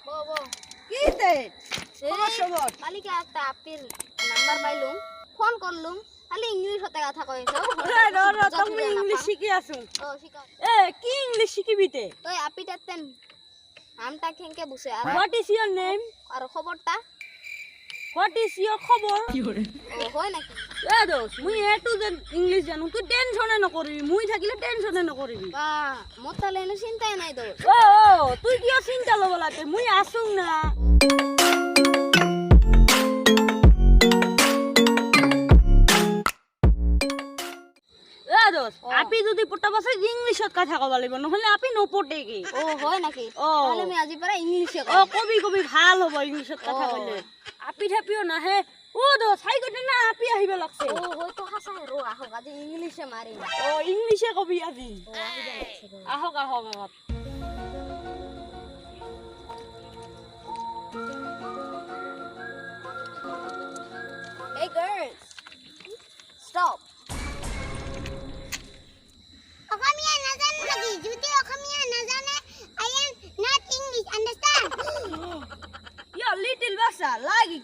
বো কি তে খবর কালিকে একটা আপির নাম্বার পাইলুম ফোন করলুম খালি ইংলিশ হতে কথা কইছো তুমি ইংলিশ শিখি আছো ও শিখাও এ কি ইংলিশ শিখিবি তে ওই আপিটাতেন আমটা কেনকে বুঝে আর হোয়াট ইজ ইওর নেম আর খবরটা হোয়াট ইজ ইওর খবর ও হয় নাকি এ দোস মুই এ টু জেড ইংলিশ জানো তুই টেনশনে নকরিবি মুই থাকিলে টেনশনে নকরিবি বা মোর তাহলে এনে চিন্তাই নাই তোর ও তুই কিয় চিন্তা লব লাগে মুই আসুং না আপি যদি পটা বাসে ইংলিশত কথা কব লাগিব নহলে আপি নপটে কি ও হয় নাকি তাহলে আমি আজি পৰা ইংলিশে ও কবি কবি ভাল হ'ব ইংলিশত কথা কইলে আপি থাপিও নাহে ও দো চাই গতে না আপি আহিব লাগছে ও হয়তো হাসা ৰো আহক আজি ইংলিশে মাৰি ও ইংলিশে কবি আজি ও আহিব লাগছে আহক আহক আহক Hey girls, stop. অসমীয়া নাজানে নেকি? যদি অসমীয়া নাজানে, I am not English, understand? Yo little basa lagi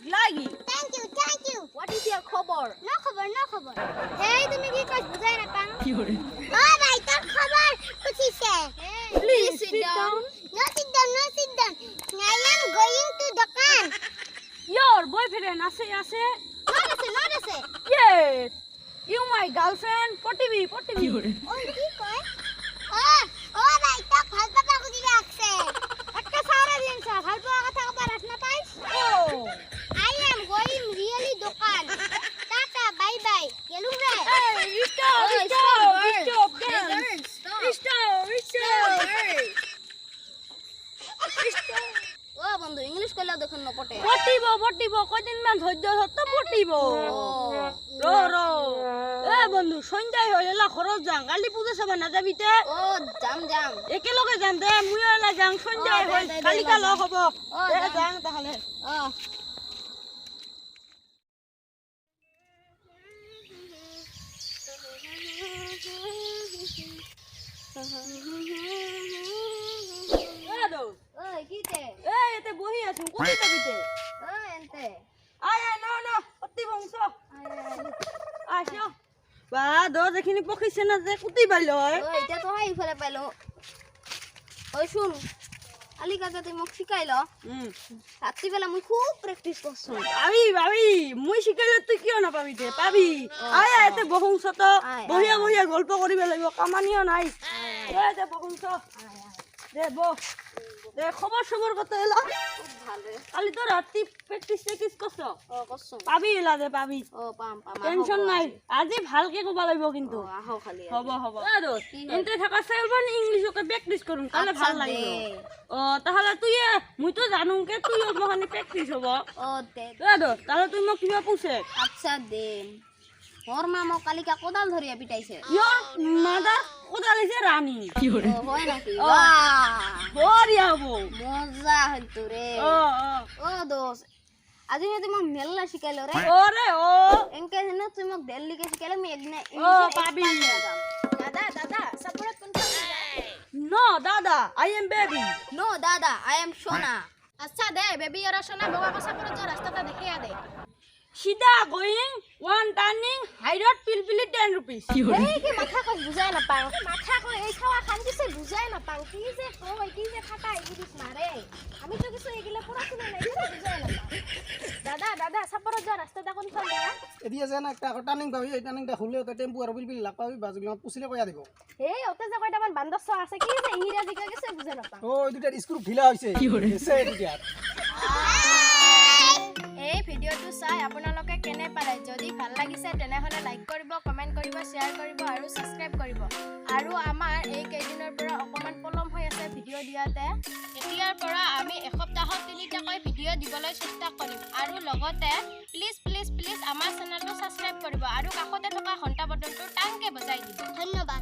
Thank you. What is your খবর? No খবর. Hey, তুমি কি কইছ বুঝাই না পাং? কি করে? ও ভাই তোর খবর পুছিছে। please sit down No sit down. I am going to দোকান। your boyfriend আছে Not আছে. yes you my girlfriend পটিবি ও কি কয়? ও ভাই তো ভাল পাপা খুঁজি রাখছে। একটা সারা দিন সা ভাল পাওয়া কথা কবার আস না পাইস? oh I am going really দোকান। টাটা বাই গেলুম রে। hey stop ও বন্ধু ইংলিশ কইলা দেখুন নপটে পটিব কদিন মান ধৈর্য ধরতে পটিব র এ বন্ধু সন্ধ্যায় হইলা খরচ যাং কালি পূজা চাবা না যাবিতে ও যাম একেলগে যাম দে মুই হইলা যাং সন্ধ্যায় হই কালিকা লগ হব যাং তাহলে ও ওই কিতে এই এতে বহি আছো কোথায় যাবিতে ও এনতে আয় না অতি বংশ আসো বা দর দেখিনি পকিছে না যে কুতি বাইল হয় ও এটা তো হাই ফেলে পাইলো ওই শুন আলি কাকা তুই মোক শিকাইল রাত্রিবেলা মুই খুব প্র্যাকটিস করছো ভাবি মুই শিকাইলে তুই কিয় না পাবি দে পাবি আয় এতে বহুংশ তো বহিয়া গল্প করিবে লাগিব কামানিও নাই এতে বহুংশ দে দে খবর কত এলা খুব ভালো কালি তো রাত্রি প্র্যাকটিস করছ ও করছো পাবি এলা দে পাবি ও পাম টেনশন নাই আজি ভালকে কবা লাগিব কিন্তু আহো খালি হব এনতে থাকা সেলবন ইংলিশকে প্র্যাকটিস করুম তাহলে ভাল লাগিব ও তাহলে মুই তো জানো কে তুই মহানি প্র্যাকটিস হব ও দে তাহলে তুই মোক কিবা পুছে আচ্ছা দে মোর মা মোক কালিকা কোদাল ধরিয়া পিটাইছে ইয়র মাদার কোদালিছে রানী ও হয় নাকি ও। বাহ বরিয়া হবো মজা হইতো রে ও দোস আজি তুই মোক মেলা শিকাইলো রে ওরে ও এনকে যেন তুই মোক দিল্লিকে শিকাইলে আমি একদিন ও পাবি দাদা সাপোর্ট কোনটা নো দাদা আই এম বেবি নো দাদা আই এম সোনা আচ্ছা দে বেবি আর সোনা বাবা কথা করে যা রাস্তাটা দেখিয়া দে সিধা going one turning high road পিলপিলি 10 rupees এই কি মাথা কই বুঝাই না পাও মাথা কই এই খাওয়া খান দিছে বুঝাই না পাও কি যে কই কি যে থাকা ইংলিশ মারে আমি তো কিছু এগুলা পড়াশোনা নাই বুঝাই না দাদা সাপোর্ট যা রাস্তাটা কোন ফল দেয়া এদিকে যে না একটা টার্নিং পাবি এই টার্নিংটা খুলে তো টেম্পু আর বিলবিল লাগ পাবি বাজগুলো পুছিলে কইয়া দিব এই ওতে যে কয়টা মান বান্দরছ আছে কি যে ইংরেজি কই গেছে বুঝাই না পাও ওই দুটার স্ক্রু ঢিলা হইছে কি করে এসে দুটা এই ভিডিওটো চাই আপোনালোকে কেনে পালে যদি ভাল লাগিছে তেনেহলে লাইক কৰিব কমেন্ট কৰিব শেয়াৰ কৰিব আৰু সাবস্ক্ৰাইব কৰিব আৰু আমাৰ এই কেইদিনৰ পৰা অকমান পলম হৈ আছে ভিডিও দিয়াতে এতিয়াৰ পৰা আমি এসপ্তাহত 3টাকৈ ভিডিও দিবলৈ চেষ্টা কৰিম আৰু লগতে প্লিজ আমাৰ চেনেলটো সাবস্ক্ৰাইব কৰিব আৰু কাষতে থকা ঘণ্টা বটনটো টাংকে বজাই দিব ধন্যবাদ